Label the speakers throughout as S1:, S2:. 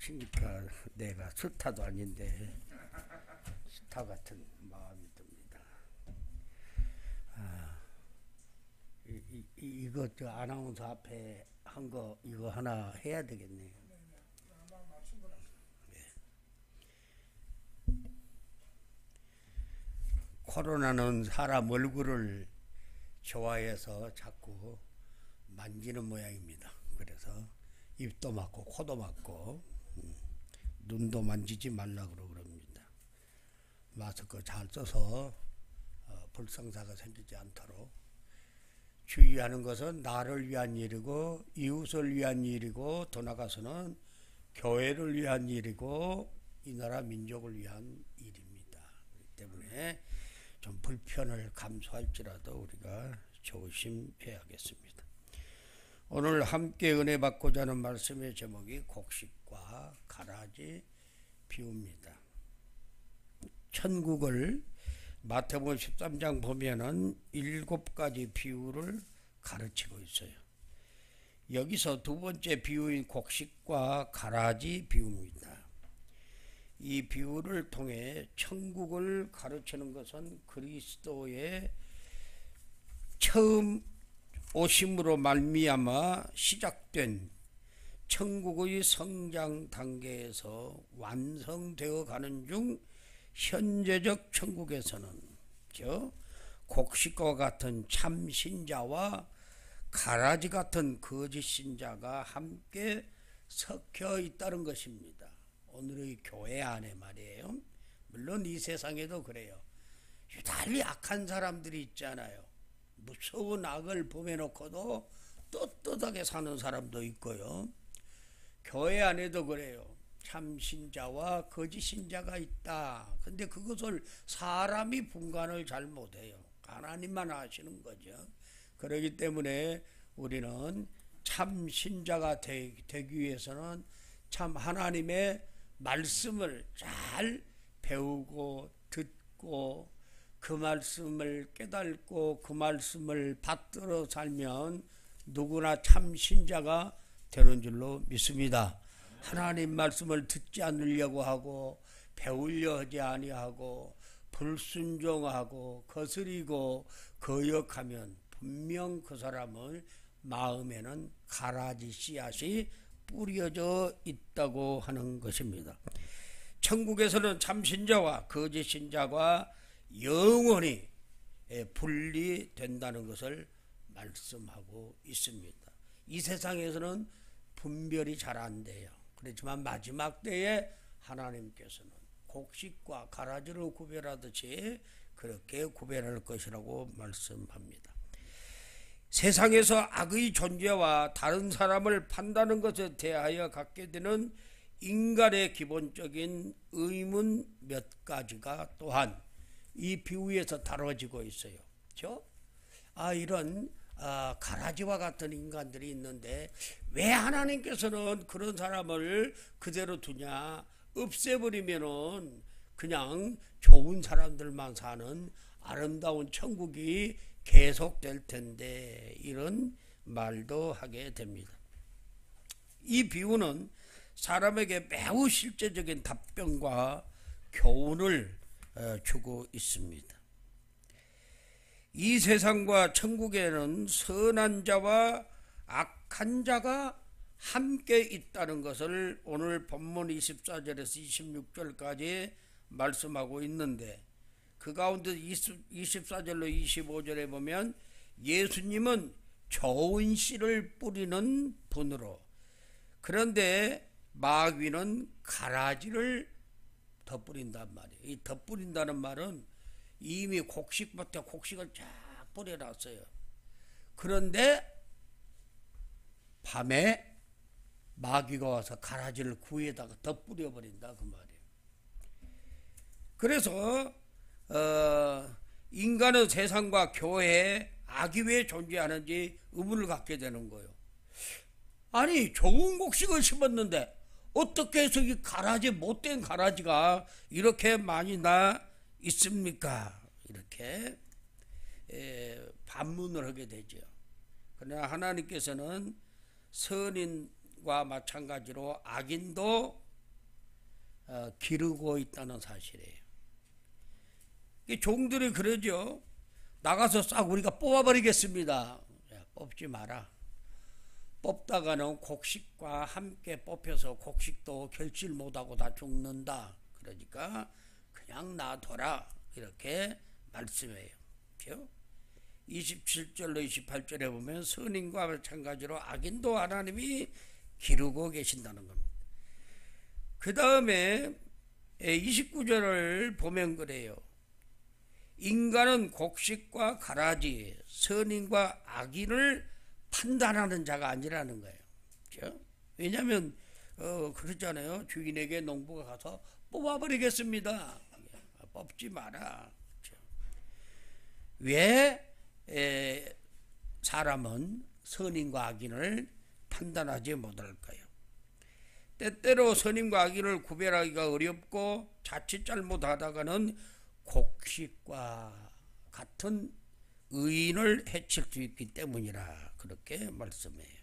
S1: 그러니까 내가 스타도 아닌데 스타 같은 마음이 듭니다. 이거 저 아나운서 앞에 한 거 이거 하나 해야 되겠네요. 코로나는 사람 얼굴을 좋아해서 자꾸 만지는 모양입니다. 그래서 입도 막고 코도 막고 눈도 만지지 말라고 그럽니다. 마스크 잘 써서 불상사가 생기지 않도록 주의하는 것은 나를 위한 일이고 이웃을 위한 일이고 더 나아가서는 교회를 위한 일이고 이 나라 민족을 위한 일입니다. 그렇기 때문에 좀 불편을 감수할지라도 우리가 조심해야겠습니다. 오늘 함께 은혜 받고자 하는 말씀의 제목이 곡식과 가라지 비유입니다. 천국을 마태복음 13장 보면은 7가지 비유를 가르치고 있어요. 여기서 두 번째 비유인 곡식과 가라지 비유입니다. 이 비유를 통해 천국을 가르치는 것은 그리스도의 처음 오심으로 말미암아 시작된 천국의 성장 단계에서 완성되어 가는 중 현재적 천국에서는 곡식과 같은 참 신자와 가라지 같은 거짓 신자가 함께 섞여 있다는 것입니다. 오늘의 교회 안에 말이에요. 물론 이 세상에도 그래요. 유달리 악한 사람들이 있잖아요. 무서운 악을 범해놓고도 떳떳하게 사는 사람도 있고요. 교회 안에도 그래요. 참 신자와 거짓 신자가 있다. 근데 그것을 사람이 분간을 잘 못해요. 하나님만 아시는 거죠. 그렇기 때문에 우리는 참 신자가 되기 위해서는 참 하나님의 말씀을 잘 배우고 듣고 그 말씀을 깨닫고 그 말씀을 받들어 살면 누구나 참 신자가 되는 줄로 믿습니다. 하나님 말씀을 듣지 않으려고 하고 배우려 하지 아니하고 불순종하고 거스리고 거역하면 분명 그 사람을 마음에는 가라지 씨앗이 뿌려져 있다고 하는 것입니다. 천국에서는 참신자와 거짓 신자가 영원히 분리된다는 것을 말씀하고 있습니다. 이 세상에서는 분별이 잘 안 돼요. 그렇지만 마지막 때에 하나님께서는 곡식과 가라지를 구별하듯이 그렇게 구별할 것이라고 말씀합니다. 세상에서 악의 존재와 다른 사람을 판단하는 것에 대하여 갖게 되는 인간의 기본적인 의문 몇 가지가 또한 이 비유에서 다뤄지고 있어요. 그렇죠? 이런 가라지와 같은 인간들이 있는데 왜 하나님께서는 그런 사람을 그대로 두냐? 없애버리면은 그냥 좋은 사람들만 사는 아름다운 천국이 계속될 텐데 이런 말도 하게 됩니다. 이 비유는 사람에게 매우 실제적인 답변과 교훈을 주고 있습니다. 이 세상과 천국에는 선한 자와 악한 자가 함께 있다는 것을 오늘 본문 24절에서 26절까지 말씀하고 있는데 그 가운데 24절로 25절에 보면 예수님은 좋은 씨를 뿌리는 분으로 그런데 마귀는 가라지를 덧뿌린단 말이에요. 이 덧뿌린다는 말은 이미 곡식밭에 곡식을 쫙 뿌려놨어요. 그런데 밤에 마귀가 와서 가라지를 구에다가 덧뿌려 버린다 그 말이에요. 그래서 인간은 세상과 교회에 악이 왜 존재하는지 의문을 갖게 되는 거예요. 아니 좋은 곡식을 심었는데 어떻게 해서 이 가라지 못된 가라지가 이렇게 많이 나 있습니까? 이렇게 반문을 하게 되죠. 그러나 하나님께서는 선인과 마찬가지로 악인도 기르고 있다는 사실이에요. 종들이 그러죠. 나가서 싹 우리가 뽑아버리겠습니다. 뽑지 마라. 뽑다가는 곡식과 함께 뽑혀서 곡식도 결실 못하고 다 죽는다. 그러니까 그냥 놔둬라. 이렇게 말씀해요. 27절로 28절에 보면 선인과 마찬가지로 악인도 하나님이 기르고 계신다는 겁니다. 그 다음에 29절을 보면 그래요. 인간은 곡식과 가라지, 선인과 악인을 판단하는 자가 아니라는 거예요. 그렇죠? 왜냐하면 그렇잖아요. 주인에게 농부가 가서 뽑아버리겠습니다. 뽑지 마라. 그렇죠? 왜 사람은 선인과 악인을 판단하지 못할까요? 때때로 선인과 악인을 구별하기가 어렵고 자칫 잘못하다가는 곡식과 같은 의인을 해칠 수 있기 때문이라 그렇게 말씀해요.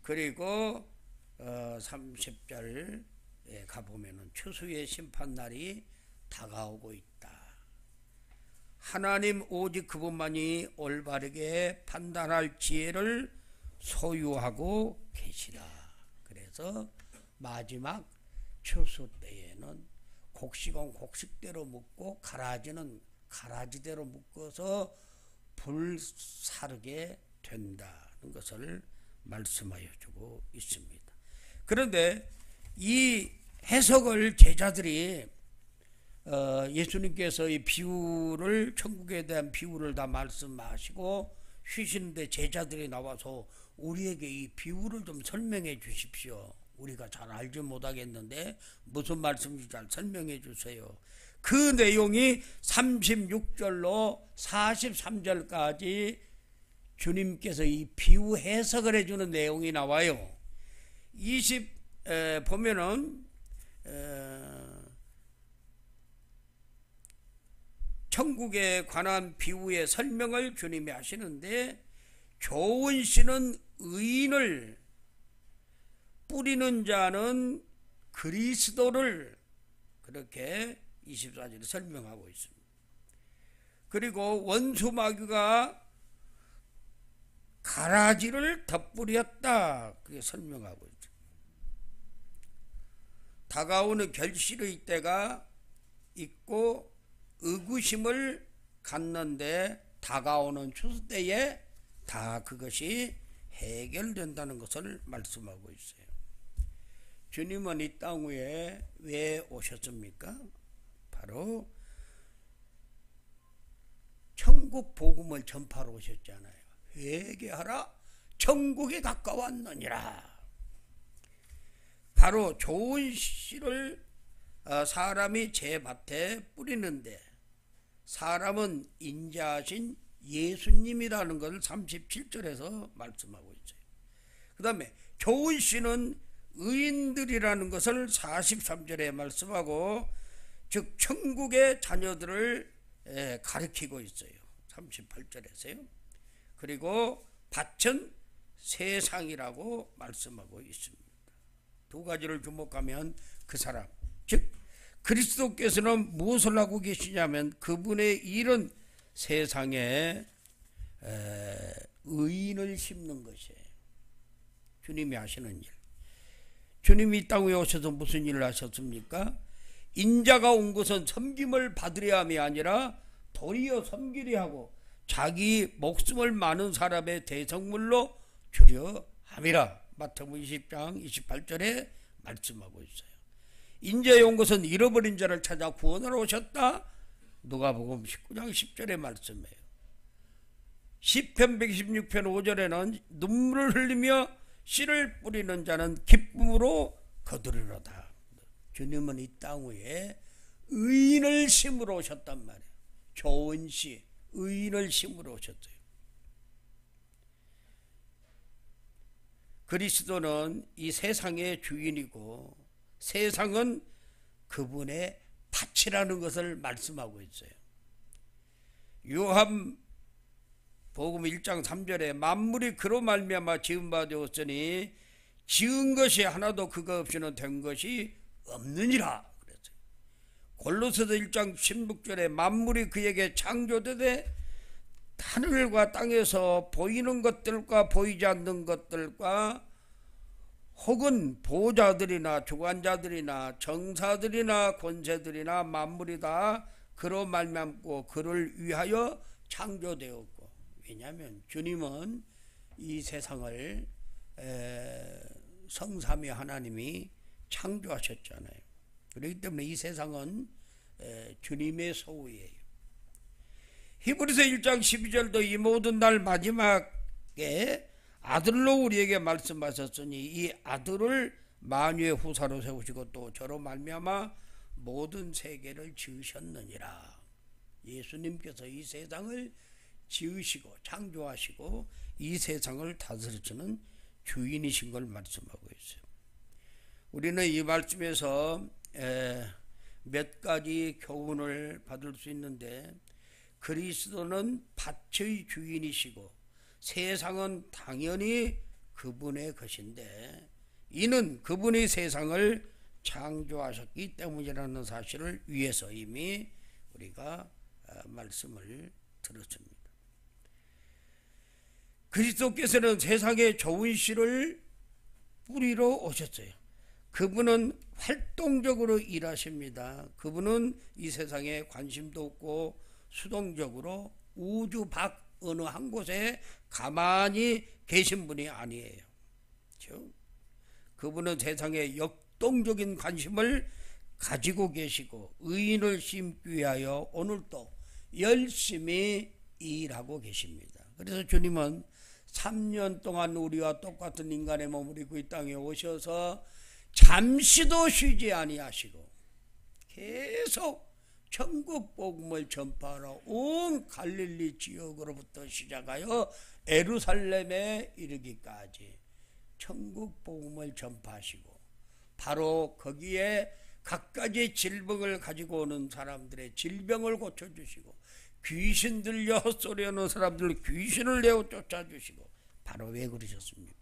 S1: 그리고 30절에 가보면 추수의 심판날이 다가오고 있다. 하나님 오직 그분만이 올바르게 판단할 지혜를 소유하고 계시다. 그래서 마지막 추수 때에는 곡식은 곡식대로 묶고 가라지는 가라지대로 묶어서 불사르게 된다는 것을 말씀하여 주고 있습니다. 그런데 이 해석을 제자들이 예수님께서 이 비유를 천국에 대한 비유를 다 말씀하시고 쉬시는데 제자들이 나와서 우리에게 이 비유를 좀 설명해 주십시오. 우리가 잘 알지 못하겠는데 무슨 말씀인지 잘 설명해 주세요. 그 내용이 36절로 43절까지 주님께서 이 비유 해석을 해주는 내용이 나와요. 보면은 천국에 관한 비유의 설명을 주님이 하시는데 좋은 씨는 의인을 뿌리는 자는 그리스도를 그렇게 24절에 설명하고 있습니다. 그리고 원수마귀가 가라지를 덧뿌렸다 그게 설명하고 있죠. 다가오는 결실의 때가 있고 의구심을 갖는데 다가오는 추수 때에 다 그것이 해결된다는 것을 말씀하고 있어요. 주님은 이 땅 위에 왜 오셨습니까? 바로 천국 복음을 전파하러 오셨잖아요. 회개하라 천국이 가까웠느니라. 바로 좋은 씨를 사람이 제 밭에 뿌리는데 사람은 인자하신 예수님이라는 것을 37절에서 말씀하고 있어요. 그 다음에 좋은 씨는 의인들이라는 것을 43절에 말씀하고 즉 천국의 자녀들을 가리키고 있어요. 38절에서요. 그리고 밭은 세상이라고 말씀하고 있습니다. 두 가지를 주목하면 그 사람 즉 그리스도께서는 무엇을 하고 계시냐면 그분의 일은 세상에 의인을 심는 것이에요. 주님이 하시는 일. 주님이 이 땅에 오셔서 무슨 일을 하셨습니까? 인자가 온 것은 섬김을 받으려 함이 아니라 도리어 섬기려 하고 자기 목숨을 많은 사람의 대성물로 주려 함이라. 마태복음 20장 28절에 말씀하고 있어요. 인자에 온 것은 잃어버린 자를 찾아 구원하러 오셨다. 누가복음 19장 10절에 말씀해요. 시편 126편 5절에는 눈물을 흘리며 씨를 뿌리는 자는 기쁨으로 거두리로다. 주님은 이 땅 위에 의인을 심으러 오셨단 말이에요. 좋은 씨, 의인을 심으러 오셨어요. 그리스도는 이 세상의 주인이고 세상은 그분의 밭이라는 것을 말씀하고 있어요. 요한 복음 1장 3절에 만물이 그로 말미암아 지은 바 되었으니 지은 것이 하나도 그가 없이는 된 것이 없느니라 그랬어요. 골로새서 1장 16절에 만물이 그에게 창조되되 하늘과 땅에서 보이는 것들과 보이지 않는 것들과 혹은 보호자들이나 주관자들이나 정사들이나 권세들이나 만물이 다 그로 말미암고 그를 위하여 창조되었고, 왜냐하면 주님은 이 세상을 성삼위 하나님이 창조하셨잖아요. 그렇기 때문에 이 세상은 주님의 소유예요. 히브리서 1장 12절도 이 모든 날 마지막에 아들로 우리에게 말씀하셨으니 이 아들을 만유의 후사로 세우시고 또 저로 말미암아 모든 세계를 지으셨느니라. 예수님께서 이 세상을 지으시고 창조하시고 이 세상을 다스리시는 주인이신 걸 말씀하고 있어요. 우리는 이 말씀에서 몇 가지 교훈을 받을 수 있는데, 그리스도는 밭의 주인이시고 세상은 당연히 그분의 것인데 이는 그분이 세상을 창조하셨기 때문이라는 사실을 위해서 이미 우리가 말씀을 들었습니다. 그리스도께서는 세상에 좋은 씨를 뿌리러 오셨어요. 그분은 활동적으로 일하십니다. 그분은 이 세상에 관심도 없고 수동적으로 우주 밖 어느 한 곳에 가만히 계신 분이 아니에요. 그렇죠? 그분은 세상에 역동적인 관심을 가지고 계시고 의인을 심기 위하여 오늘도 열심히 일하고 계십니다. 그래서 주님은 3년 동안 우리와 똑같은 인간의 몸을 입고 이 땅에 오셔서 잠시도 쉬지 아니하시고 계속 천국 복음을 전파하러 온 갈릴리 지역으로부터 시작하여 예루살렘에 이르기까지 천국 복음을 전파하시고, 바로 거기에 갖가지 질병을 가지고 오는 사람들의 질병을 고쳐주시고, 귀신 들려 헛소리하는 사람들 귀신을 내어 쫓아주시고, 바로 왜 그러셨습니까?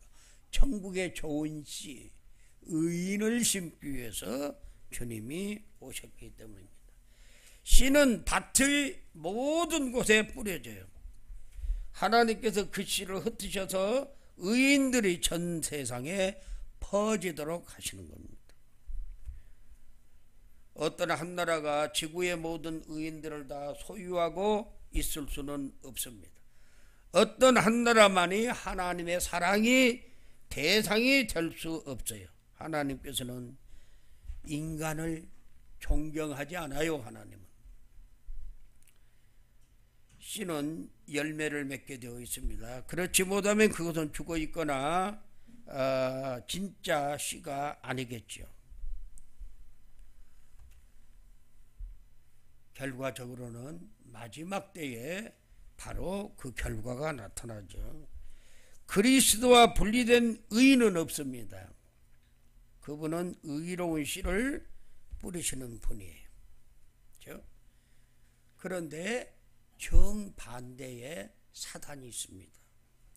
S1: 천국의 좋은 씨, 의인을 심기 위해서 주님이 오셨기 때문입니다. 씨는 밭의 모든 곳에 뿌려져요. 하나님께서 그 씨를 흩으셔서 의인들이 전 세상에 퍼지도록 하시는 겁니다. 어떤 한 나라가 지구의 모든 의인들을 다 소유하고 있을 수는 없습니다. 어떤 한 나라만이 하나님의 사랑이 대상이 될 수 없어요. 하나님께서는 인간을 존경하지 않아요. 하나님은 씨는 열매를 맺게 되어 있습니다. 그렇지 못하면 그것은 죽어 있거나 진짜 씨가 아니겠죠. 결과적으로는 마지막 때에 바로 그 결과가 나타나죠. 그리스도와 분리된 의인은 없습니다. 그분은 의로운 씨를 뿌리시는 분이에요. 그렇죠? 그런데 정반대의 사단이 있습니다.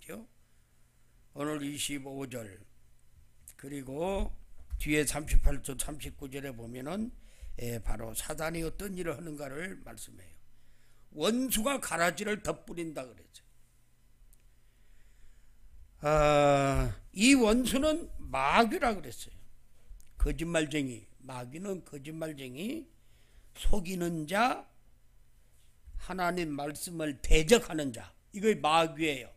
S1: 그렇죠? 오늘 25절 그리고 뒤에 38절 39절에 보면은 바로 사단이 어떤 일을 하는가를 말씀해요. 원수가 가라지를 덧뿌린다 그랬죠. 이 원수는 마귀라 그랬어요. 거짓말쟁이, 마귀는 거짓말쟁이, 속이는 자, 하나님 말씀을 대적하는 자, 이거 마귀예요.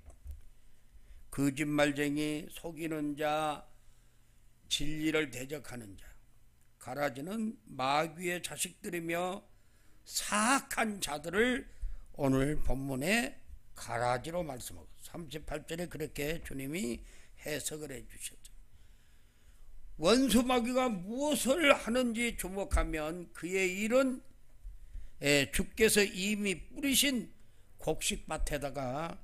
S1: 거짓말쟁이, 속이는 자, 진리를 대적하는 자. 가라지는 마귀의 자식들이며 사악한 자들을 오늘 본문에 가라지로 말씀하고 38절에 그렇게 주님이 해석을 해주셨죠. 원수 마귀가 무엇을 하는지 주목하면 그의 일은 주께서 이미 뿌리신 곡식밭에다가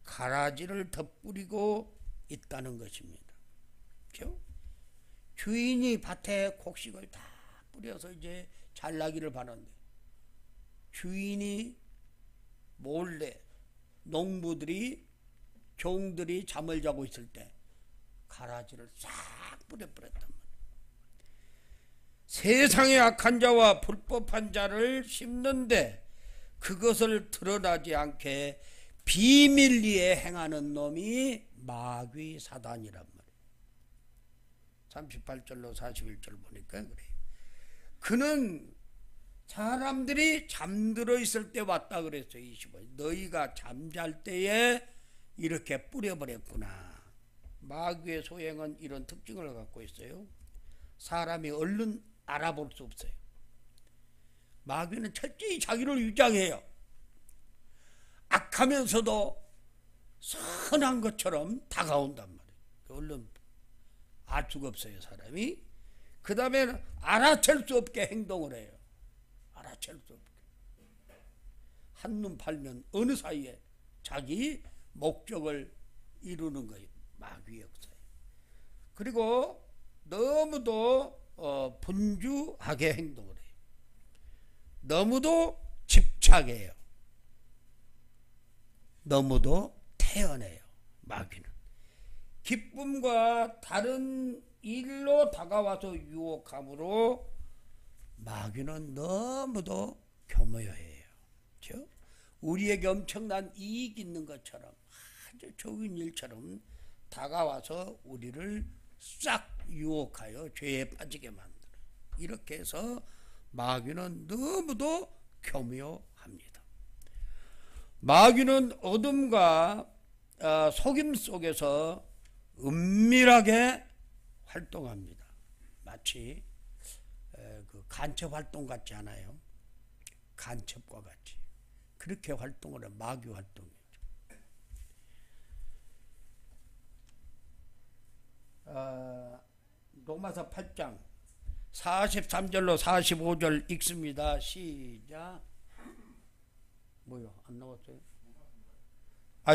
S1: 가라지를 덧뿌리고 있다는 것입니다. 그렇죠? 주인이 밭에 곡식을 다 뿌려서 이제 잘 나기를 바라는데 주인이 몰래 농부들이 종들이 잠을 자고 있을 때 가라지를 싹 뿌려버렸단 말이에요. 세상의 악한 자와 불법한 자를 심는데 그것을 드러나지 않게 비밀리에 행하는 놈이 마귀 사단이란 말이에요. 38절로 41절 보니까 그래요. 그는 사람들이 잠들어 있을 때 왔다 그랬어요. 25. 너희가 잠잘 때에 이렇게 뿌려버렸구나. 마귀의 소행은 이런 특징을 갖고 있어요. 사람이 얼른 알아볼 수 없어요. 마귀는 철저히 자기를 유장해요. 악하면서도 선한 것처럼 다가온단 말이에요. 얼른 알 수가 없어요, 사람이. 그 다음에는 알아챌 수 없게 행동을 해요. 알아챌 수 없게. 한눈 팔면 어느 사이에 자기 목적을 이루는 거예요. 마귀 역사에. 그리고 너무도 분주하게 행동을 해요. 너무도 집착해요. 너무도 태연해요. 마귀는. 기쁨과 다른 일로 다가와서 유혹함으로 마귀는 너무도 교묘해요. 그렇죠? 우리에게 엄청난 이익 있는 것처럼 아주 좋은 일처럼 다가와서 우리를 싹 유혹하여 죄에 빠지게 만들어요. 이렇게 해서 마귀는 너무도 교묘합니다. 마귀는 어둠과 속임 속에서 은밀하게 활동합니다. 마치 그 간첩 활동 같지 않아요? 간첩과 같이 그렇게 활동을 해요. 마귀 활동이죠. 로마서 8장 43절로 45절 읽습니다. 시작. 뭐요? 안 나왔어요?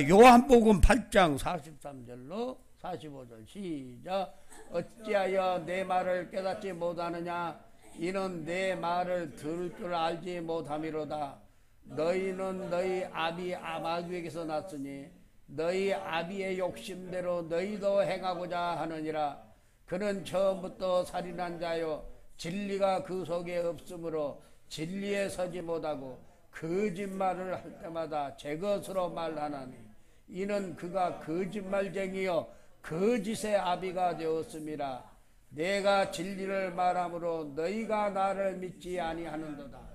S1: 요한복음 8장 43절로 45절 시작. 어찌하여 내 말을 깨닫지 못하느냐? 이는 내 말을 들을 줄 알지 못함이로다. 너희는 너희 아비 마귀에게서 났으니 너희 아비의 욕심대로 너희도 행하고자 하느니라. 그는 처음부터 살인한 자요 진리가 그 속에 없으므로 진리에 서지 못하고 거짓말을 할 때마다 제 것으로 말하나니 이는 그가 거짓말쟁이요 거짓의 아비가 되었음이라. 내가 진리를 말함으로 너희가 나를 믿지 아니하는도다.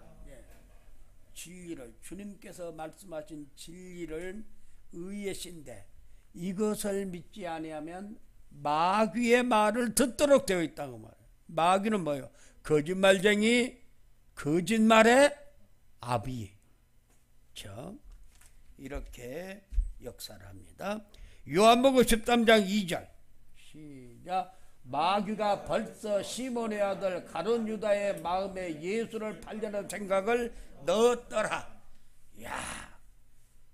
S1: 진리를 주님께서 말씀하신 진리를 의의 신데 이것을 믿지 아니하면 마귀의 말을 듣도록 되어 있다고 말해요. 마귀는 뭐예요? 거짓말쟁이, 거짓말의 아비. 이렇게 역사를 합니다. 요한복음 13장 2절 시작. 마귀가 벌써 시몬의 아들 가룟 유다의 마음에 예수를 팔려는 생각을 넣었더라. 야,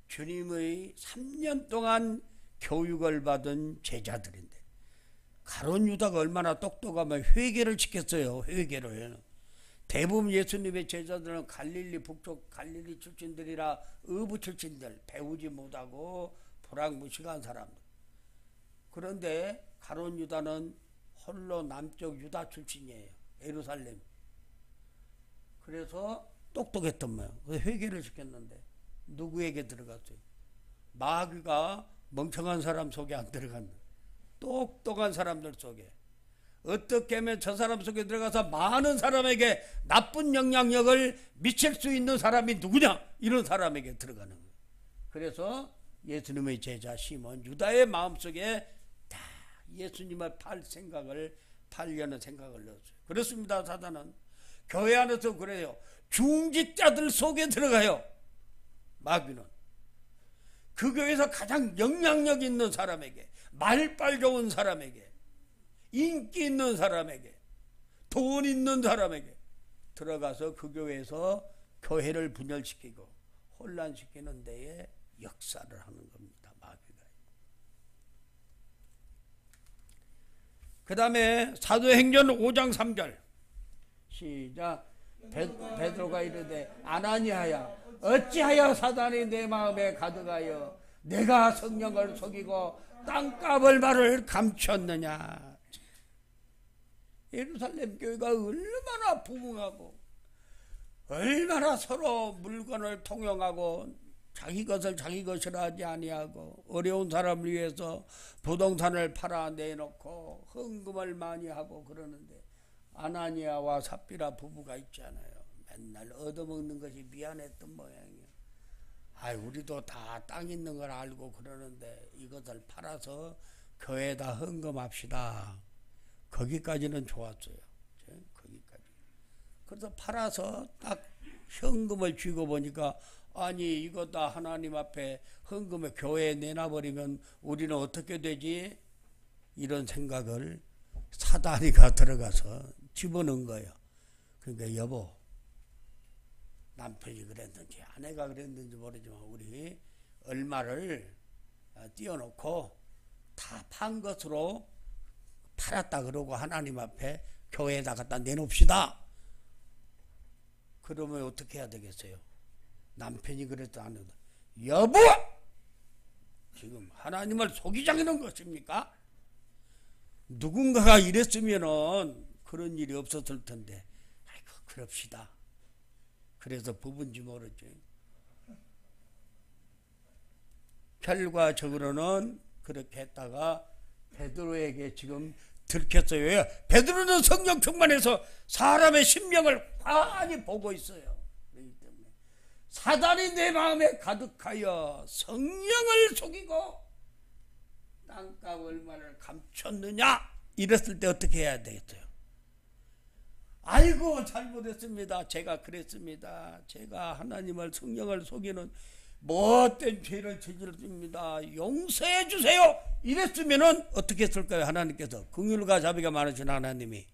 S1: 주님의 3년 동안 교육을 받은 제자들인데 가룟 유다가 얼마나 똑똑하면 회개를 시켰어요. 회개를. 대부분 예수님의 제자들은 갈릴리 북쪽 갈릴리 출신들이라 어부 출신들, 배우지 못하고 불황무식한 사람들. 그런데 가룟 유다는 홀로 남쪽 유다 출신이에요. 예루살렘. 그래서 똑똑했던 모양. 회개를 시켰는데 누구에게 들어갔어요? 마귀가 멍청한 사람 속에 안 들어갔는 똑똑한 사람들 속에. 어떻게 하면 저 사람 속에 들어가서 많은 사람에게 나쁜 영향력을 미칠 수 있는 사람이 누구냐? 이런 사람에게 들어가는 거예요. 그래서 예수님의 제자 시몬 유다의 마음속에 다 예수님을 팔려는 생각을 넣었어요. 그렇습니다. 사단은 교회 안에서 그래요. 중직자들 속에 들어가요. 마귀는 그 교회에서 가장 영향력 있는 사람에게, 말빨 좋은 사람에게, 인기 있는 사람에게, 돈 있는 사람에게 들어가서 그 교회에서 교회를 분열시키고 혼란시키는 데에 역사를 하는 겁니다. 마귀가. 그 다음에 사도행전 5장 3절 시작. 베드로가 이르되 아나니아야 어찌하여 사단이 내 마음에 가득하여 내가 성령을 속이고 땅값을 말을 감췄느냐. 예루살렘 교회가 얼마나 부흥하고 얼마나 서로 물건을 통용하고 자기 것을 자기 것이라 하지 아니하고 어려운 사람을 위해서 부동산을 팔아 내놓고 헌금을 많이 하고 그러는데 아나니아와 삽비라 부부가 있잖아요. 맨날 얻어먹는 것이 미안했던 모양이에요. 우리도 다 땅 있는 걸 알고 그러는데 이것을 팔아서 교회에다 헌금합시다. 거기까지는 좋았어요. 거기까지. 그래서 팔아서 딱 현금을 쥐고 보니까 아니 이거 다 하나님 앞에 헌금을 교회에 내놔버리면 우리는 어떻게 되지? 이런 생각을 사단이가 들어가서 집어넣은 거예요. 그러니까 여보, 남편이 그랬는지 아내가 그랬는지 모르지만 우리 얼마를 띄워놓고 다 판 것으로 팔았다 그러고 하나님 앞에 교회에다 갖다 내놓읍시다. 그러면 어떻게 해야 되겠어요? 남편이 그랬다 하는데 여보! 지금 하나님을 속이자는 것입니까? 누군가가 이랬으면은 그런 일이 없었을 텐데 아이고 그럽시다. 그래서 부부인지 모르죠. 결과적으로는 그렇게 했다가 베드로에게 지금 들켰어요. 왜? 베드로는 성령 충만해서 사람의 심령을 환히 보고 있어요. 그렇기 때문에 사단이 내 마음에 가득하여 성령을 속이고 땅값 얼마를 감췄느냐 이랬을 때 어떻게 해야 되겠어요? 아이고 잘못했습니다. 제가 그랬습니다. 제가 하나님을 성령을 속이는 못된 죄를 저질렀습니다. 용서해 주세요. 이랬으면은 어떻게 했을까요? 하나님께서 긍휼과 자비가 많으신 하나님이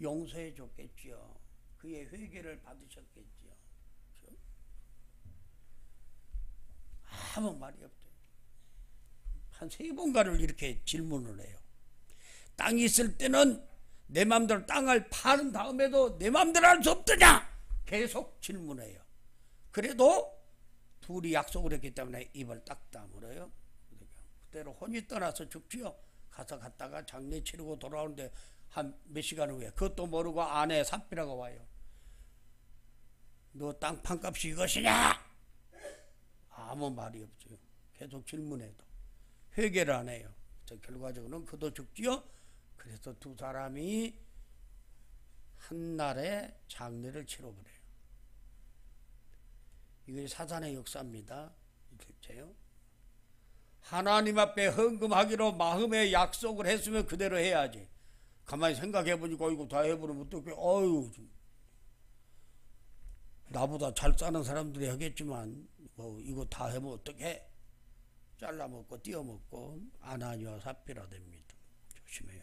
S1: 용서해 줬겠지요. 그의 회개를 받으셨겠지요. 아무 말이 없대요. 한 3번가를 이렇게 질문을 해요. 땅이 있을 때는 내 마음대로 땅을 파는 다음에도 내 마음대로 할 수 없더냐? 계속 질문해요. 그래도 둘이 약속을 했기 때문에 입을 딱 다물어요. 그대로 혼이 떠나서 죽지요. 가서 갔다가 장례 치르고 돌아오는데 한 몇 시간 후에 그것도 모르고 아내 삽비라고 와요. 너 땅 판값이 이것이냐? 아무 말이 없어요. 계속 질문해도 회개를 안 해요. 결과적으로는 그도 죽지요. 그래서 두 사람이 한날에 장례를 치러버려요. 이게 사단의 역사입니다. 실제요. 하나님 앞에 헌금하기로 마음의 약속을 했으면 그대로 해야지. 가만히 생각해보니까 이거 다 해버리면 어떡해. 나보다 잘 사는 사람들이 하겠지만 뭐 이거 다 하면 어떡해. 잘라먹고 띄어먹고 아나니아 삽비라 됩니다. 조심해요.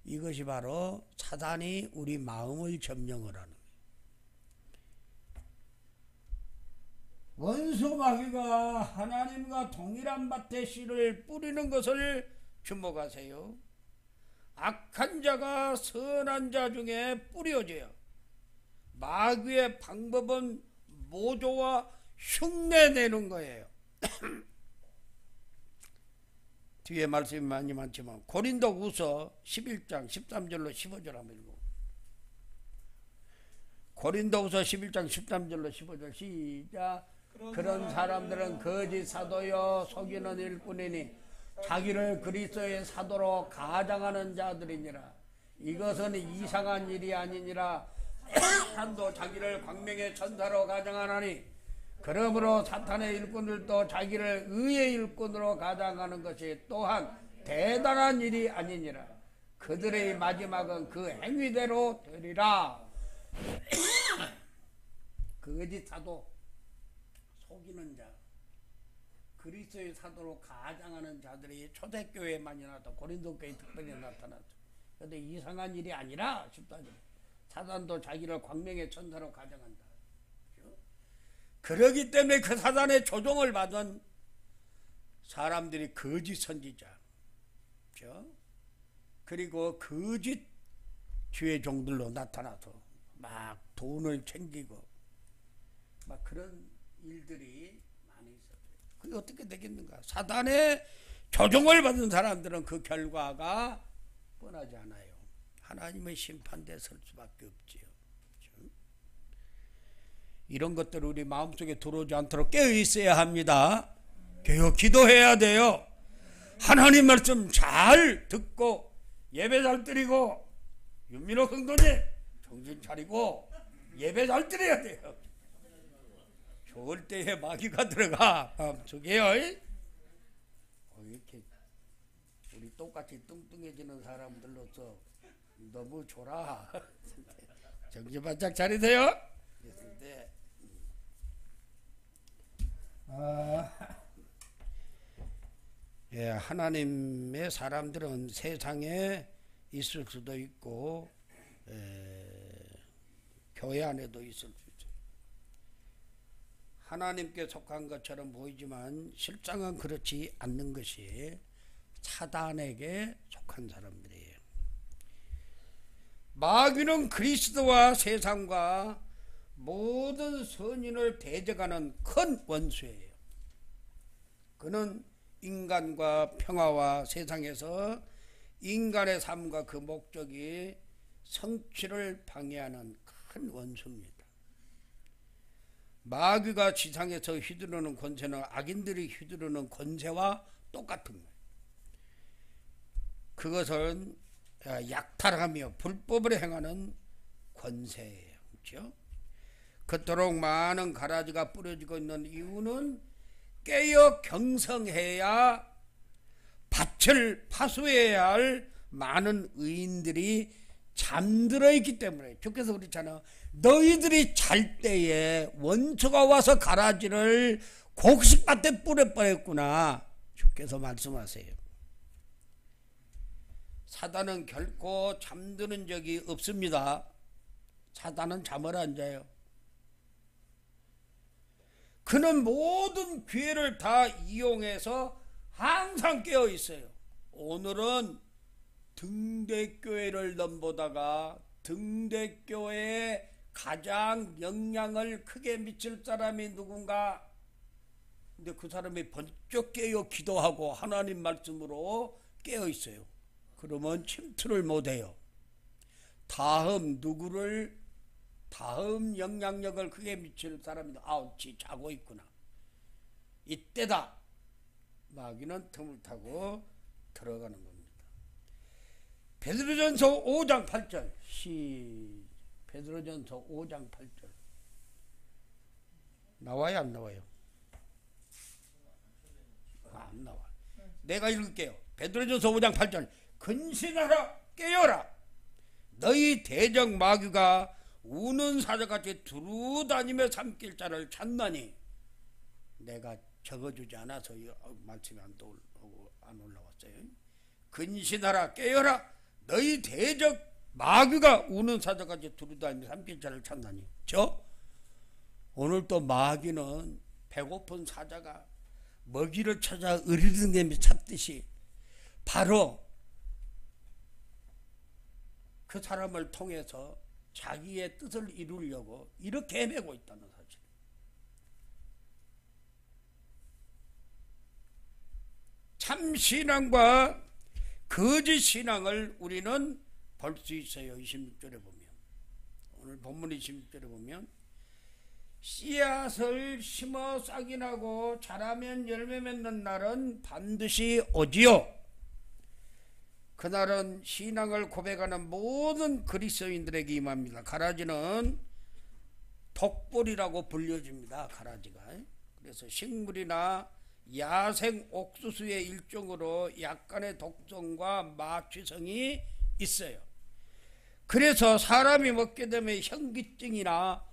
S1: 이것이 바로 사단이 우리 마음을 점령을 하는 거예요. 원수 마귀가 하나님과 동일한 밭에 씨를 뿌리는 것을 주목하세요. 악한 자가 선한 자 중에 뿌려져요. 마귀의 방법은 모조와 흉내내는 거예요. 뒤에 말씀이 많이 많지만 고린도후서 11장 13절로 15절 한번 읽어. 고린도후서 11장 13절로 15절 시작. 그런 사람들은 거짓 사도여 속이는 일꾼이니 자기를 그리스도의 사도로 가장하는 자들이니라. 이것은 이상한 일이 아니니라. 한도 자기를 광명의 천사로 가장하나니 그러므로 사탄의 일꾼들도 자기를 의의 일꾼으로 가장하는 것이 또한 대단한 일이 아니니라. 그들의 마지막은 그 행위대로 되리라. 거짓 사도, 속이는 자, 그리스도의 사도로 가장하는 자들이 초대교회만이 나타났다. 고린도교회 특별히 나타났죠. 그런데 이상한 일이 아니라 14절. 사단도 자기를 광명의 천사로 가장한다. 그러기 때문에 그 사단의 조종을 받은 사람들이 거짓 선지자, 그리고 거짓 주의 종들로 나타나서 막 돈을 챙기고 막 그런 일들이 많이 있었어요. 그게 어떻게 되겠는가? 사단의 조종을 받은 사람들은 그 결과가 뻔하지 않아요. 하나님의 심판대에 설 수밖에 없지요. 이런 것들을 우리 마음속에 들어오지 않도록 깨어 있어야 합니다. 기도해야 돼요. 하나님 말씀 잘 듣고 예배 잘 드리고, 윤민호 성도님 정신 차리고 예배 잘 드려야 돼요. 좋을 때에 마귀가 들어가 저게요. 이렇게 우리 똑같이 뚱뚱해지는 사람들로서 너무 좋아. 정신 바짝 차리세요. 예, 하나님의 사람들은 세상에 있을 수도 있고 교회 안에도 있을 수 있어요. 하나님께 속한 것처럼 보이지만 실상은 그렇지 않는 것이 사단에게 속한 사람들이에요. 마귀는 그리스도와 세상과 모든 선인을 대적하는 큰 원수예요. 그는 인간과 평화와 세상에서 인간의 삶과 그 목적이 성취를 방해하는 큰 원수입니다. 마귀가 지상에서 휘두르는 권세는 악인들이 휘두르는 권세와 똑같은 거예요. 그것은 약탈하며 불법을 행하는 권세예요. 그렇죠? 그토록 많은 가라지가 뿌려지고 있는 이유는 깨어 경성해야 밭을 파수해야 할 많은 의인들이 잠들어 있기 때문에, 주께서 그렇잖아. 너희들이 잘 때에 원수가 와서 가라지를 곡식밭에 뿌려버렸구나. 주께서 말씀하세요. 사단은 결코 잠드는 적이 없습니다. 사단은 잠을 안 자요. 그는 모든 기회를 다 이용해서 항상 깨어 있어요. 오늘은 등대교회를 넘보다가 등대교회에 가장 영향을 크게 미칠 사람이 누군가? 근데 그 사람이 번쩍 깨어 기도하고 하나님 말씀으로 깨어 있어요. 그러면 침투를 못해요. 다음 영향력을 크게 미칠 사람이 아우치 자고 있구나. 이때다. 마귀는 틈을 타고 들어가는 겁니다. 베드로전서 5장 8절 베드로전서 5장 8절 나와요 안 나와요? 안 나와. 내가 읽을게요. 베드로전서 5장 8절 근신하라 깨어라 너희 대적 마귀가 우는 사자같이 두루다니며 삼킬 자를 찾나니. 내가 적어주지 않아서 말씀이 안 올라왔어요. 근신하라 깨어라 너희 대적 마귀가 우는 사자같이 두루다니며 삼킬 자를 찾나니. 오늘 또 마귀는 배고픈 사자가 먹이를 찾아 으르렁대며 찾듯이 바로 그 사람을 통해서 자기의 뜻을 이루려고 이렇게 헤매고 있다는 사실. 참 신앙과 거짓 신앙을 우리는 볼 수 있어요. 26절에 보면, 오늘 본문 26절에 보면 씨앗을 심어 싹이 나고 자라면 열매 맺는 날은 반드시 오지요. 그날은 신앙을 고백하는 모든 그리스도인들에게 임합니다. 가라지는 독불이라고 불려집니다. 가라지가. 그래서 식물이나 야생 옥수수의 일종으로 약간의 독성과 마취성이 있어요. 그래서 사람이 먹게 되면 현기증이나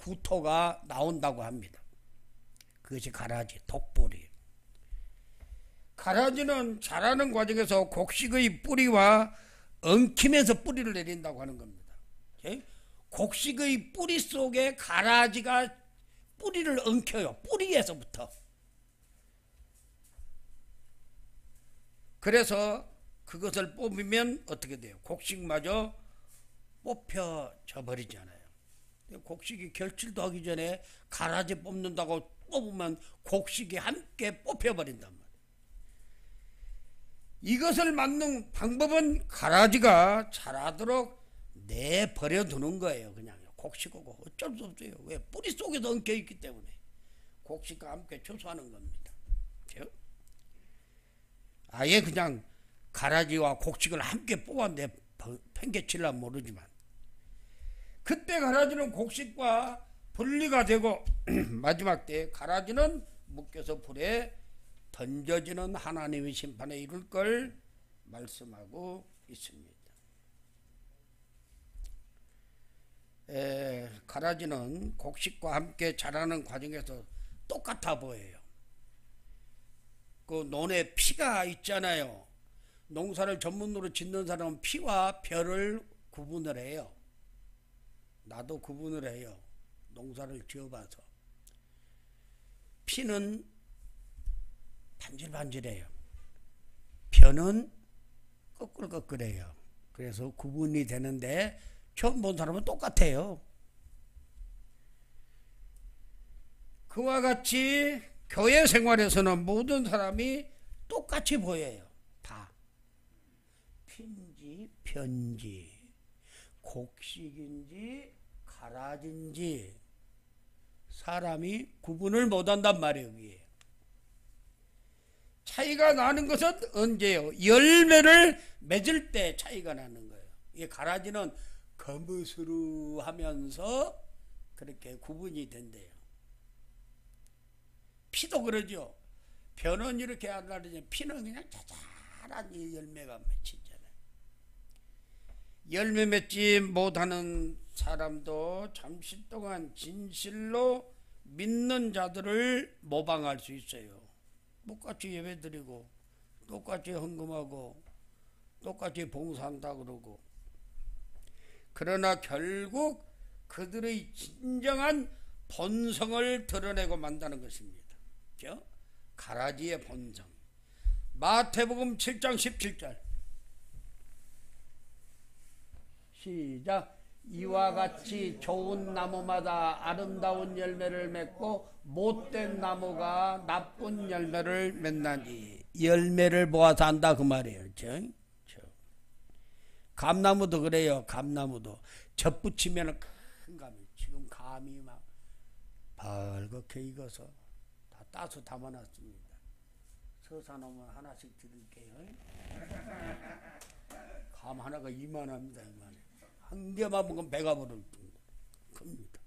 S1: 구토가 나온다고 합니다. 그것이 가라지, 독불이에요. 가라지는 자라는 과정에서 곡식의 뿌리와 엉키면서 뿌리를 내린다고 하는 겁니다. 곡식의 뿌리 속에 가라지가 뿌리를 엉켜요. 뿌리에서부터. 그래서 그것을 뽑으면 어떻게 돼요? 곡식마저 뽑혀져 버리잖아요. 곡식이 결실도 하기 전에 가라지 뽑는다고 뽑으면 곡식이 함께 뽑혀버린단 말이에요. 이것을 막는 방법은 가라지가 자라도록 내버려 두는 거예요. 그냥 곡식하고 어쩔 수 없어요. 왜? 뿌리 속에도 엉켜 있기 때문에 곡식과 함께 추수하는 겁니다. 그렇죠? 아예 그냥 가라지와 곡식을 함께 뽑아내 팽개치려면 모르지만 그때 가라지는 곡식과 분리가 되고 마지막 때 가라지는 묶여서 불에 던져지는 하나님의 심판에 이를 걸 말씀하고 있습니다. 가라지는 곡식과 함께 자라는 과정에서 똑같아 보여요. 그 논에 피가 있잖아요. 농사를 전문으로 짓는 사람은 피와 벼를 구분을 해요. 나도 구분을 해요. 농사를 지어봐서. 피는 반질반질해요. 벼는 꺼끌꺼끌해요. 그래서 구분이 되는데 처음 본 사람은 똑같아요. 그와 같이 교회 생활에서는 모든 사람이 똑같이 보여요. 다. 핀지 편지 곡식인지 가라지인지 사람이 구분을 못한단 말이에요. 여기에. 차이가 나는 것은 언제요? 열매를 맺을 때 차이가 나는 거예요. 이 가라지는 거무스르하면서 그렇게 구분이 된대요. 피도 그러죠. 벼는 이렇게 안 나르지 피는 그냥 자잘한 이 열매가 맺히잖아요. 열매 맺지 못하는 사람도 잠시 동안 진실로 믿는 자들을 모방할 수 있어요. 똑같이 예배드리고 똑같이 헌금하고 똑같이 봉사한다 그러고 그러나 결국 그들의 진정한 본성을 드러내고 만다는 것입니다. 그렇죠? 가라지의 본성. 마태복음 7장 17절 시작. 이와 같이 좋은 나무마다 아름다운 열매를 맺고 못된 나무가 나쁜 열매를 맺나니 열매를 모아서 한다 그 말이에요. 그렇죠? 감나무도 그래요. 감나무도 젖 붙이면 큰 감이 지금 감이 막 벌겋게 익어서 다 따서 담아놨습니다. 서산 오면 하나씩 드릴게요. 감 하나가 이만합니다. 이만해. 한 개만 먹으면 배가 부를 겁니다.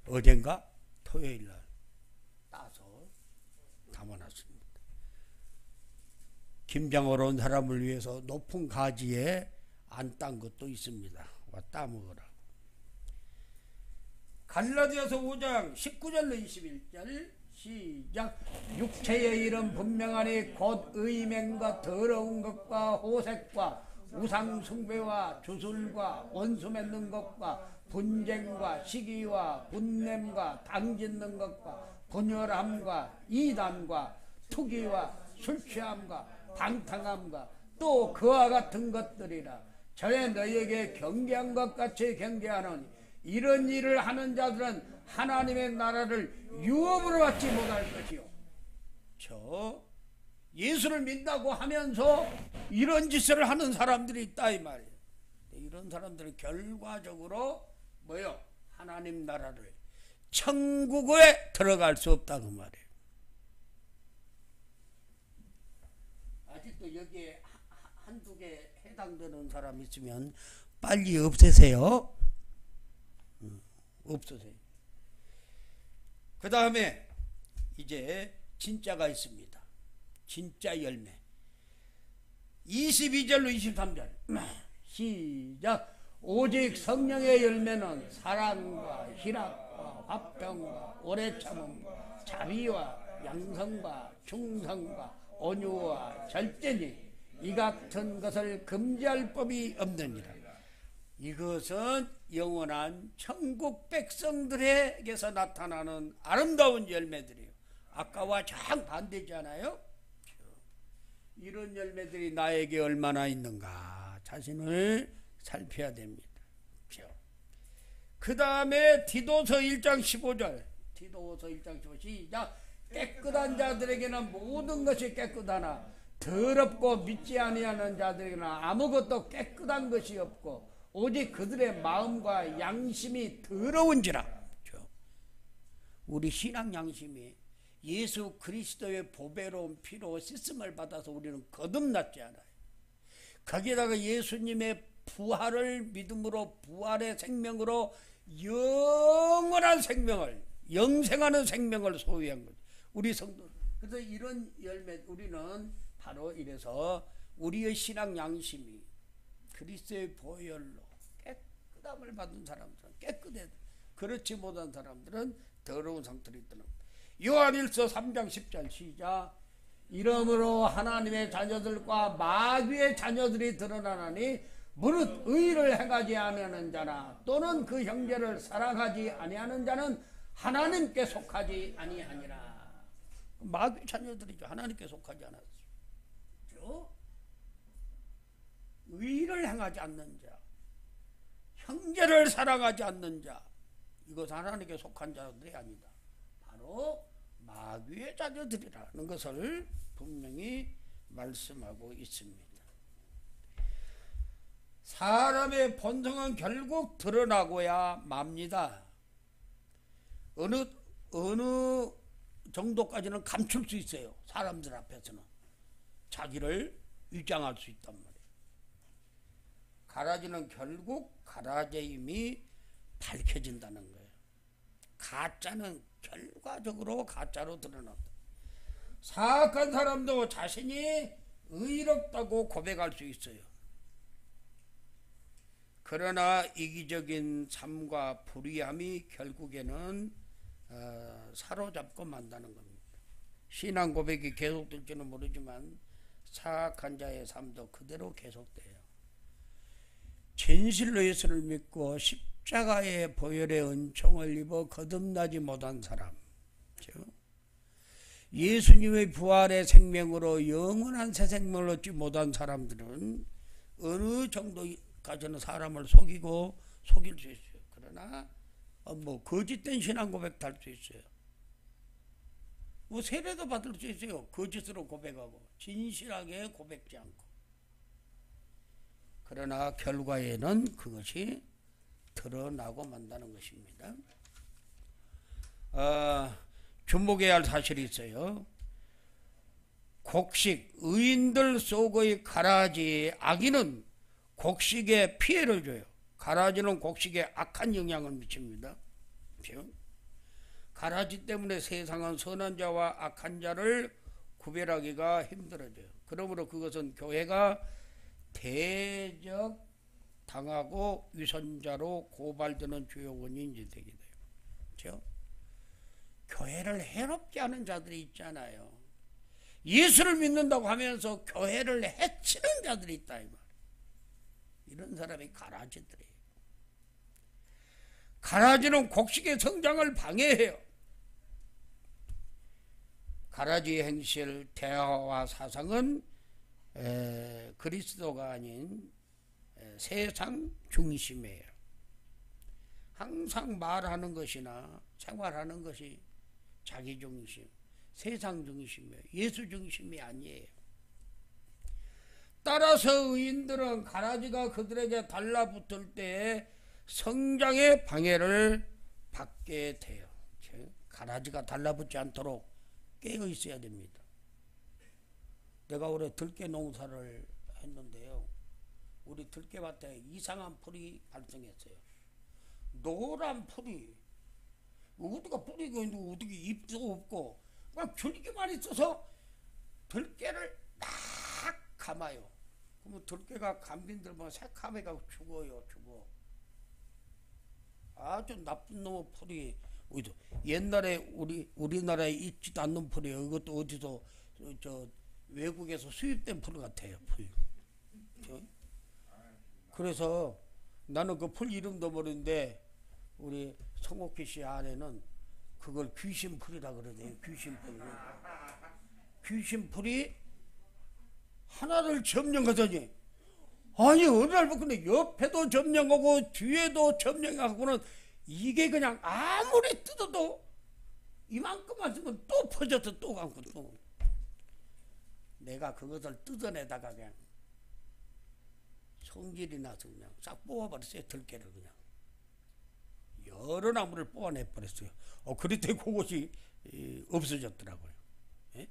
S1: 어젠가 토요일날 따서 담아놨습니다. 김장하러 온 사람을 위해서 높은 가지에 안 딴 것도 있습니다. 와 따먹으라. 갈라디아서 5장 19절로 21절 시작. 육체의 일은 분명하니 곧 의맹과 더러운 것과 호색과 우상 숭배와 주술과 원수 맺는 것과 분쟁과 시기와 분냄과 당짓는 것과 분열함과 이단과 투기와 술취함과 방탕함과 또 그와 같은 것들이라. 저의 너희에게 경계한 것 같이 경계하노니 이런 일을 하는 자들은 하나님의 나라를 유업으로 받지 못할 것이요. 저 예수를 믿는다고 하면서 이런 짓을 하는 사람들이 있다 이 말이에요. 이런 사람들은 결과적으로 뭐요? 하나님 나라를 천국에 들어갈 수 없다 그 말이에요. 아직도 여기에 한두 개 해당되는 사람 있으면 빨리 없애세요. 없으세요. 그 다음에 이제 진짜가 있습니다. 진짜 열매. 22절로 23절 시작. 오직 성령의 열매는 사랑과 희락과 화평과 오래 참음과 자비와 양성과 충성과 온유와 절제니 이 같은 것을 금지할 법이 없느니라. 이것은 영원한 천국 백성들에게서 나타나는 아름다운 열매들이에요. 아까와 정반대잖아요. 이런 열매들이 나에게 얼마나 있는가 자신을 살펴야 됩니다. 그 다음에 디도서 1장 15절 디도서 1장 15절 시작. 깨끗한 자들에게는 모든 것이 깨끗하나 더럽고 믿지 아니하는 자들에게는 아무것도 깨끗한 것이 없고 오직 그들의 마음과 양심이 더러운지라. 우리 신앙 양심이 예수 그리스도의 보배로운 피로 씻음을 받아서 우리는 거듭났지 않아요. 거기다가 예수님의 부활을 믿음으로 부활의 생명으로 영원한 생명을, 영생하는 생명을 소유한 거죠. 우리 성도. 그래서 이런 열매, 우리는 바로 이래서 우리의 신앙 양심이 그리스도의 보혈로 깨끗함을 받은 사람들은 깨끗해. 그렇지 못한 사람들은 더러운 상태로 있더라. 요한일서 3장 10절 시작. 이러므로 하나님의 자녀들과 마귀의 자녀들이 드러나나니 무릇 의를 행하지 아니하는 자나 또는 그 형제를 사랑하지 아니하는 자는 하나님께 속하지 아니하니라. 마귀 자녀들이죠. 하나님께 속하지 않았죠. 의를 행하지 않는 자, 형제를 사랑하지 않는 자, 이것 하나님께 속한 자들이 아니다. 바로 마귀의 자녀들이라는 것을 분명히 말씀하고 있습니다. 사람의 본성은 결국 드러나고야 맙니다. 어느 정도까지는 감출 수 있어요. 사람들 앞에서는 자기를 위장할 수 있단 말이에요. 가라지는 결국 가라지임이 밝혀진다는 거예요. 가짜는 결과적으로 가짜로 드러난다. 사악한 사람도 자신이 의롭다고 고백할 수 있어요. 그러나 이기적인 삶과 불의함이 결국에는 사로잡고 만다는 겁니다. 신앙 고백이 계속될지는 모르지만 사악한 자의 삶도 그대로 계속돼요. 진실로 예수를 믿고 십자가의 보혈의 은총을 입어 거듭나지 못한 사람, 예수님의 부활의 생명으로 영원한 새 생명을 얻지 못한 사람들은 어느 정도까지는 사람을 속이고 속일 수 있어요. 그러나 거짓된 신앙 고백도 할 수 있어요. 세례도 받을 수 있어요. 거짓으로 고백하고 진실하게 고백지 않고. 그러나 결과에는 그것이 드러나고 만다는 것입니다. 주목해야 할 사실이 있어요. 곡식, 의인들 속의 가라지, 악인은 곡식에 피해를 줘요. 가라지는 곡식에 악한 영향을 미칩니다. 가라지 때문에 세상은 선한 자와 악한 자를 구별하기가 힘들어져요. 그러므로 그것은 교회가 대적 당하고 위선자로 고발되는 주요 원인이 되게 돼요. 그렇죠? 교회를 해롭게 하는 자들이 있잖아요. 예수를 믿는다고 하면서 교회를 해치는 자들이 있다 이 말. 이런 사람이 가라지들이에요. 가라지는 곡식의 성장을 방해해요. 가라지의 행실, 대화와 사상은 그리스도가 아닌 세상 중심이에요. 항상 말하는 것이나 생활하는 것이 자기 중심, 세상 중심이에요. 예수 중심이 아니에요. 따라서 의인들은 가라지가 그들에게 달라붙을 때 성장의 방해를 받게 돼요. 가라지가 달라붙지 않도록 깨어 있어야 됩니다. 내가 올해 들깨 농사를 했는데요. 우리 들깨밭에 이상한 풀이 발생했어요. 노란 풀이, 어디가 뿌리가 있고 어디 잎도 없고 막 줄기만 있어서 들깨를 딱 감아요. 그러면 들깨가 감긴 들면 새카매가 죽어요. 죽어. 아주 나쁜 놈의 풀이 어디서 옛날에 우리나라에 있지도 않는 풀이에요. 이것도 어디서 외국에서 수입된 풀 같아요. 풀. 그래서 나는 그 풀 이름도 모르는데 우리 성옥희 씨 아내는 그걸 귀신풀이라 그러네요. 귀신풀. 귀신풀이 하나를 점령하더니 아니 어느 날 근데 옆에도 점령하고 뒤에도 점령하고는 이게 그냥 아무리 뜯어도 이만큼 왔으면 또 퍼져서 또 감고 또. 내가 그것을 뜯어내다가 그냥 성질이 나서 그냥 싹 뽑아버렸어요. 들깨를 그냥 여러 나무를 뽑아내버렸어요. 그랬더니 그것이 없어졌더라고요. 예?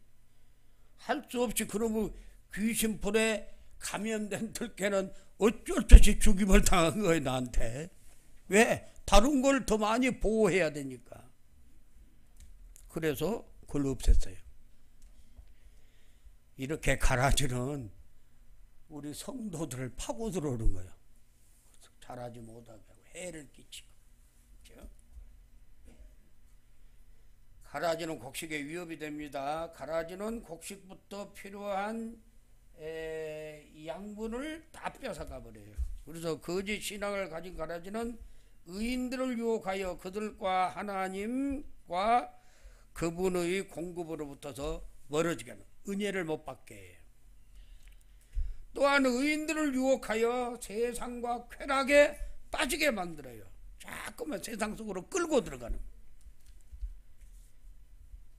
S1: 할 수 없이 그러면 귀신불에 감염된 들깨는 어쩔 수 없이 죽임을 당한 거예요. 나한테. 왜? 다른 걸 더 많이 보호해야 되니까. 그래서 그걸 없앴어요. 이렇게 가라지는 우리 성도들을 파고 들어오는 거예요. 잘하지 못하게 하고 해를 끼치고. 그렇죠? 가라지는 곡식에 위협이 됩니다. 가라지는 곡식부터 필요한 양분을 다 뺏어가 버려요. 그래서 거짓 신앙을 가진 가라지는 의인들을 유혹하여 그들과 하나님과 그분의 공급으로부터서 멀어지게 하는, 은혜를 못 받게 해요. 또한 의인들을 유혹하여 세상과 쾌락에 빠지게 만들어요. 자꾸만 세상 속으로 끌고 들어가는.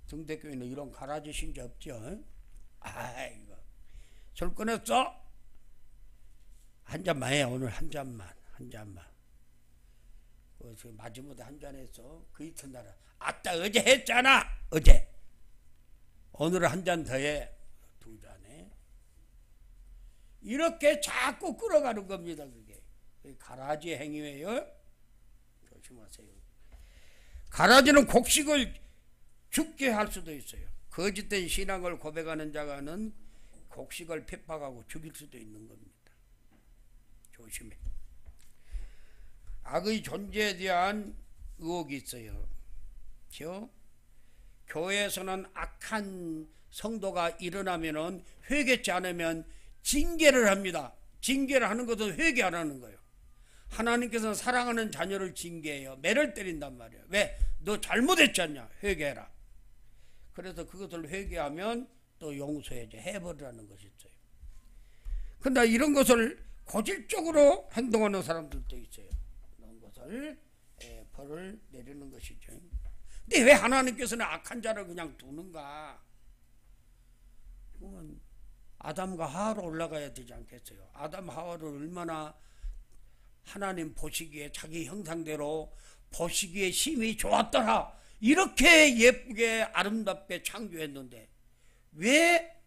S1: 성대교회는 이런 가라지 신자 없죠? 아이고, 술 끊었어? 한 잔만 해. 오늘 한 잔만. 마지막에 한 잔 했어. 그 이튿날은 아따 어제 했잖아. 어제. 오늘은 한 잔 더 해. 두 잔에. 이렇게 자꾸 끌어가는 겁니다. 그게 가라지 행위예요. 조심하세요. 가라지는 곡식을 죽게 할 수도 있어요. 거짓된 신앙을 고백하는 자가는 곡식을 핍박하고 죽일 수도 있는 겁니다. 조심해. 악의 존재에 대한 의혹이 있어요. 그렇죠? 교회에서는 악한 성도가 일어나면은 회개치 않으면 징계를 합니다. 징계를 하는 것은 회개 안 하는 거예요. 하나님께서는 사랑하는 자녀를 징계해요. 매를 때린단 말이에요. 왜? 너 잘못했지 않냐? 회개해라. 그래서 그것을 회개하면 또 용서해줘. 해버리라는 것이 있어요. 근데 이런 것을 고질적으로 행동하는 사람들도 있어요. 이런 것을 벌을 내리는 것이죠. 근데 왜 하나님께서는 악한 자를 그냥 두는가? 그건 아담과 하와로 올라가야 되지 않겠어요? 아담 하와를 얼마나 하나님 보시기에 자기 형상대로 보시기에 심히 좋았더라. 이렇게 예쁘게 아름답게 창조했는데 왜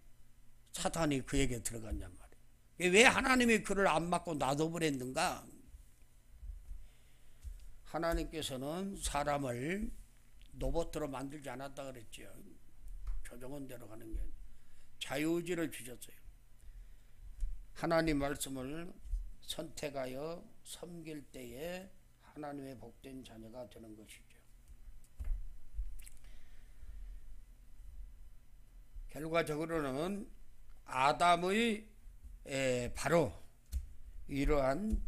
S1: 사탄이 그에게 들어갔냔 말이에요. 왜 하나님이 그를 안 맞고 놔둬버렸는가? 하나님께서는 사람을 로봇으로 만들지 않았다 그랬죠. 조정은 대로 가는 게 자유의지를 주셨어요. 하나님 말씀을 선택하여 섬길 때에 하나님의 복된 자녀가 되는 것이죠. 결과적으로는 아담의 바로 이러한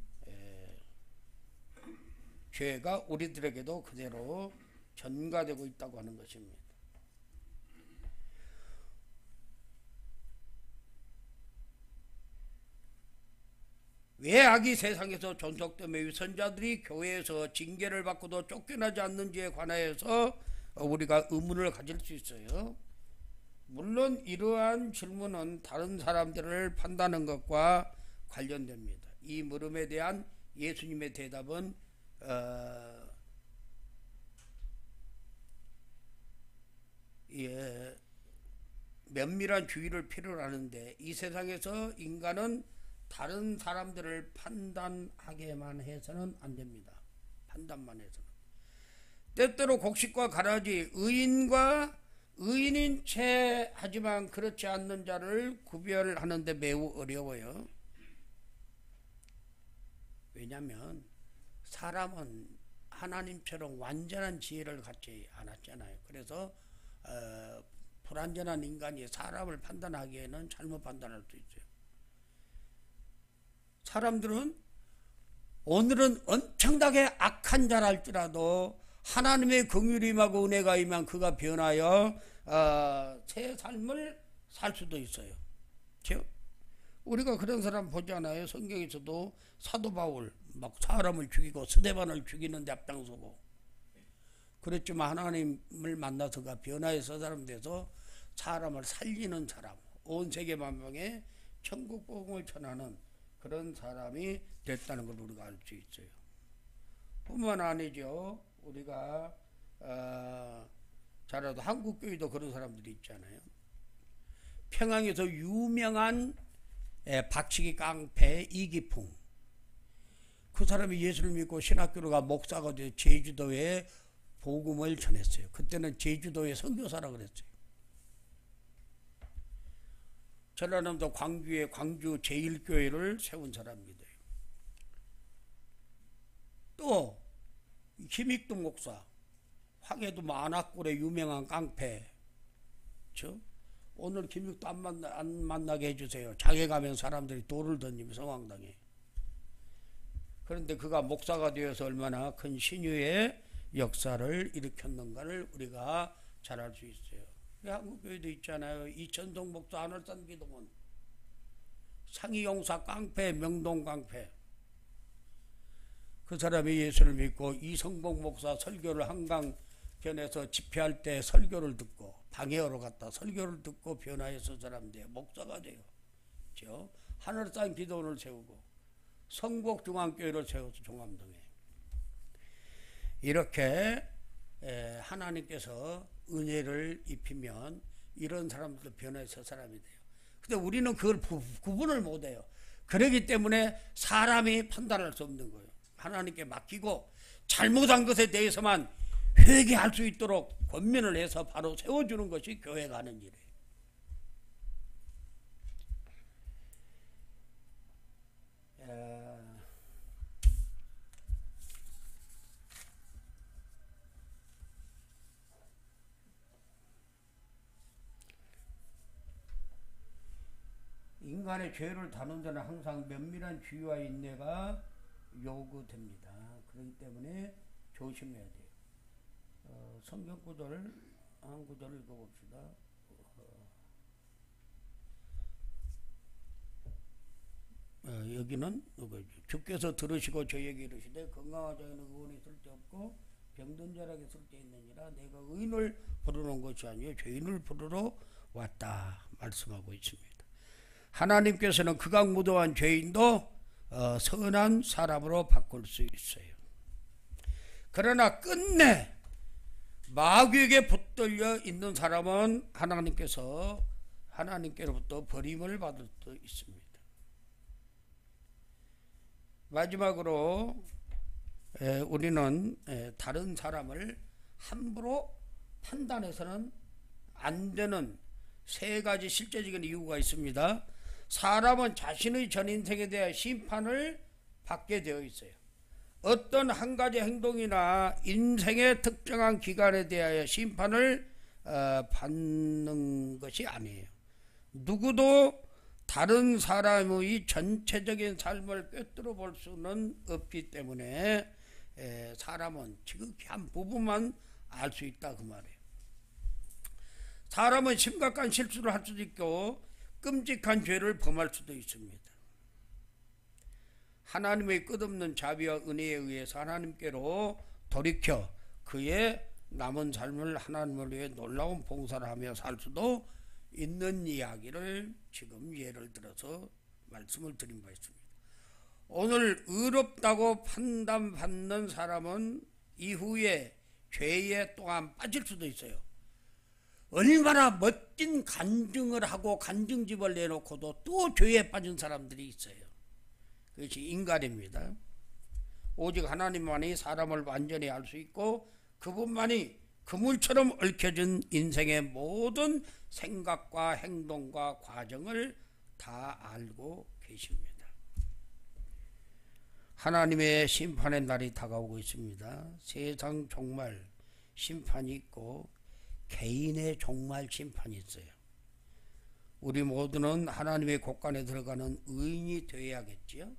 S1: 죄가 우리들에게도 그대로 전가되고 있다고 하는 것입니다. 왜 악이 세상에서 존속되며 선자들이 교회에서 징계를 받고도 쫓겨나지 않는지에 관하여서 우리가 의문을 가질 수 있어요. 물론 이러한 질문은 다른 사람들을 판단하는 것과 관련됩니다. 이 물음에 대한 예수님의 대답은 면밀한 주의를 필요로 하는데 이 세상에서 인간은 다른 사람들을 판단하게만 해서는 안 됩니다. 판단만 해서는. 때때로 곡식과 가라지, 의인인 채 하지만 그렇지 않는 자를 구별하는데 매우 어려워요. 왜냐하면 사람은 하나님처럼 완전한 지혜를 갖지 않았잖아요. 그래서 불완전한 인간이 사람을 판단하기에는 잘못 판단할 수 있어요. 사람들은 오늘은 엄청나게 악한 자랄지라도 하나님의 긍휼이 임하고 은혜가 임한 그가 변하여 새 삶을 살 수도 있어요. 그렇죠? 우리가 그런 사람 보지 않아요? 성경에서도 사도 바울 막 사람을 죽이고 스데반을 죽이는 데 앞장서고 그랬지만 하나님을 만나서가 변화의 서 사람 돼서 사람을 살리는 사람, 온 세계 만방에 천국 복음을 전하는 그런 사람이 됐다는 걸 우리가 알 수 있어요. 뿐만 아니죠. 우리가 잘 알아도 한국교회도 그런 사람들이 있잖아요. 평양에서 유명한 박치기 깡패 이기풍, 그 사람이 예수를 믿고 신학교로 가 목사가 되어 제주도에 복음을 전했어요. 그때는 제주도의 선교사라 그랬어요. 전라남도 광주에 광주 제1교회를 세운 사람입니다. 또 김익동 목사, 황해도 만화골의 유명한 깡패. 오늘 김익도 안 만나게 해주세요. 장에 가면 사람들이 돌을 던지며 성황당해. 그런데 그가 목사가 되어서 얼마나 큰 신유의 역사를 일으켰는가를 우리가 잘 알 수 있어요. 한국교회도 있잖아요. 이천동 목사, 안월산 기동원, 상이용사 깡패, 명동 깡패. 그 사람이 예수를 믿고 이성복 목사 설교를 한강변에서 집회할 때 설교를 듣고 방해하러 갔다 설교를 듣고 변화해서 사람 돼요. 목사가 돼요. 하늘산 기도원을 세우고 성복중앙교회를 세워서 종암동에. 이렇게 하나님께서 은혜를 입히면 이런 사람들도 변화해서 사람이 돼요. 근데 우리는 그걸 구분을 못해요. 그렇기 때문에 사람이 판단할 수 없는 거예요. 하나님께 맡기고 잘못한 것에 대해서만 회개할 수 있도록 권면을 해서 바로 세워주는 것이 교회가 하는 일이에요. 인간의 죄를 다룬 데는 항상 면밀한 주의와 인내가 요구됩니다. 그렇기 때문에 조심해야 돼요. 성경 구절 한 구절을 읽어봅시다. 여기는 주께서 들으시고 저에게 이르시되 건강한 자에는 의원이 쓸데없고 병든 자에게 쓸데있느니라. 내가 의인을 부르는 것이 아니요 죄인을 부르러 왔다 말씀하고 있습니다. 하나님께서는 극악무도한 죄인도 선한 사람으로 바꿀 수 있어요. 그러나 끝내 마귀에게 붙들려 있는 사람은 하나님께로부터 버림을 받을 수 있습니다. 마지막으로 우리는 다른 사람을 함부로 판단해서는 안 되는 세 가지 실제적인 이유가 있습니다. 사람은 자신의 전 인생에 대해 심판을 받게 되어 있어요. 어떤 한 가지 행동이나 인생의 특정한 기간에 대하여 심판을 받는 것이 아니에요. 누구도 다른 사람의 전체적인 삶을 꿰뚫어 볼 수는 없기 때문에 사람은 지극히 한 부분만 알 수 있다 그 말이에요. 사람은 심각한 실수를 할 수도 있고 끔찍한 죄를 범할 수도 있습니다. 하나님의 끝없는 자비와 은혜에 의해서 하나님께로 돌이켜 그의 남은 삶을 하나님을 위해 놀라운 봉사를 하며 살 수도 있는 이야기를 지금 예를 들어서 말씀을 드린 바 있습니다. 오늘 의롭다고 판단받는 사람은 이후에 죄에 또한 빠질 수도 있어요. 얼마나 멋진 간증을 하고 간증집을 내놓고도 또 죄에 빠진 사람들이 있어요. 그것이 인간입니다. 오직 하나님만이 사람을 완전히 알 수 있고 그분만이 그물처럼 얽혀진 인생의 모든 생각과 행동과 과정을 다 알고 계십니다. 하나님의 심판의 날이 다가오고 있습니다. 세상 종말 심판이 있고 개인의 종말 심판이 있어요. 우리 모두는 하나님의 곳간에 들어가는 의인이 되어야겠지요.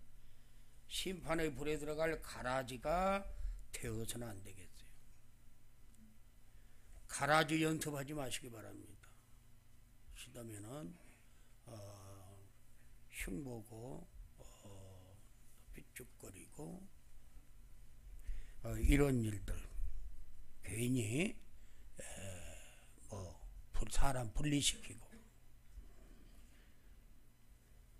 S1: 심판의 불에 들어갈 가라지가 되어서는 안 되겠어요. 가라지 연습하지 마시기 바랍니다. 시다면은 흉보고 삐죽거리고 이런 일들 괜히 사람 분리시키고.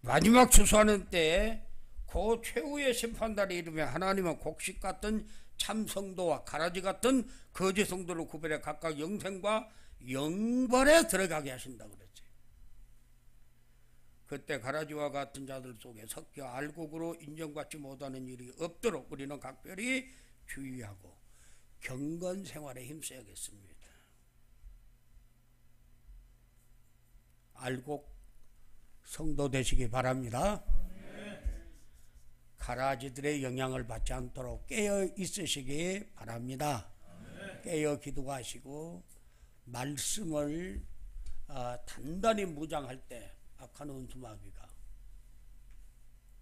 S1: 마지막 추수하는 때에 그 최후의 심판날이 이르면 하나님은 곡식 같은 참 성도와 가라지 같은 거짓 성도를 구별해 각각 영생과 영벌에 들어가게 하신다 그랬지. 그때 가라지와 같은 자들 속에 섞여 알곡으로 인정받지 못하는 일이 없도록 우리는 각별히 주의하고 경건 생활에 힘써야겠습니다. 알곡 성도 되시기 바랍니다. 가라지들의 영향을 받지 않도록 깨어 있으시기 바랍니다. 깨어 기도하시고 말씀을 단단히 무장할 때 악한 원수마귀가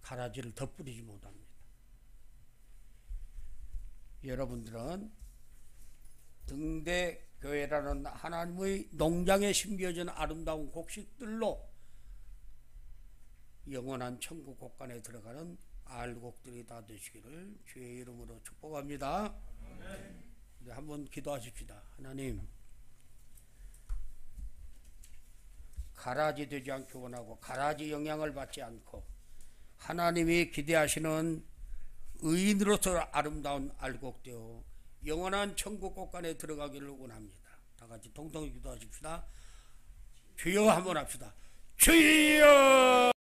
S1: 가라지를 덧뿌리지 못합니다. 여러분들은 등대교회라는 하나님의 농장에 심겨진 아름다운 곡식들로 영원한 천국 곳간에 들어가는 알곡들이 다 되시기를 주의 이름으로 축복합니다. 우리 한번 기도하십시다. 하나님, 가라지 되지 않기 원하고 가라지 영향을 받지 않고 하나님이 기대하시는 의인으로서 아름다운 알곡되어 영원한 천국 곳간에 들어가기를 원합니다. 다 같이 동동히 기도하십시다. 주여 한번 합시다. 주여!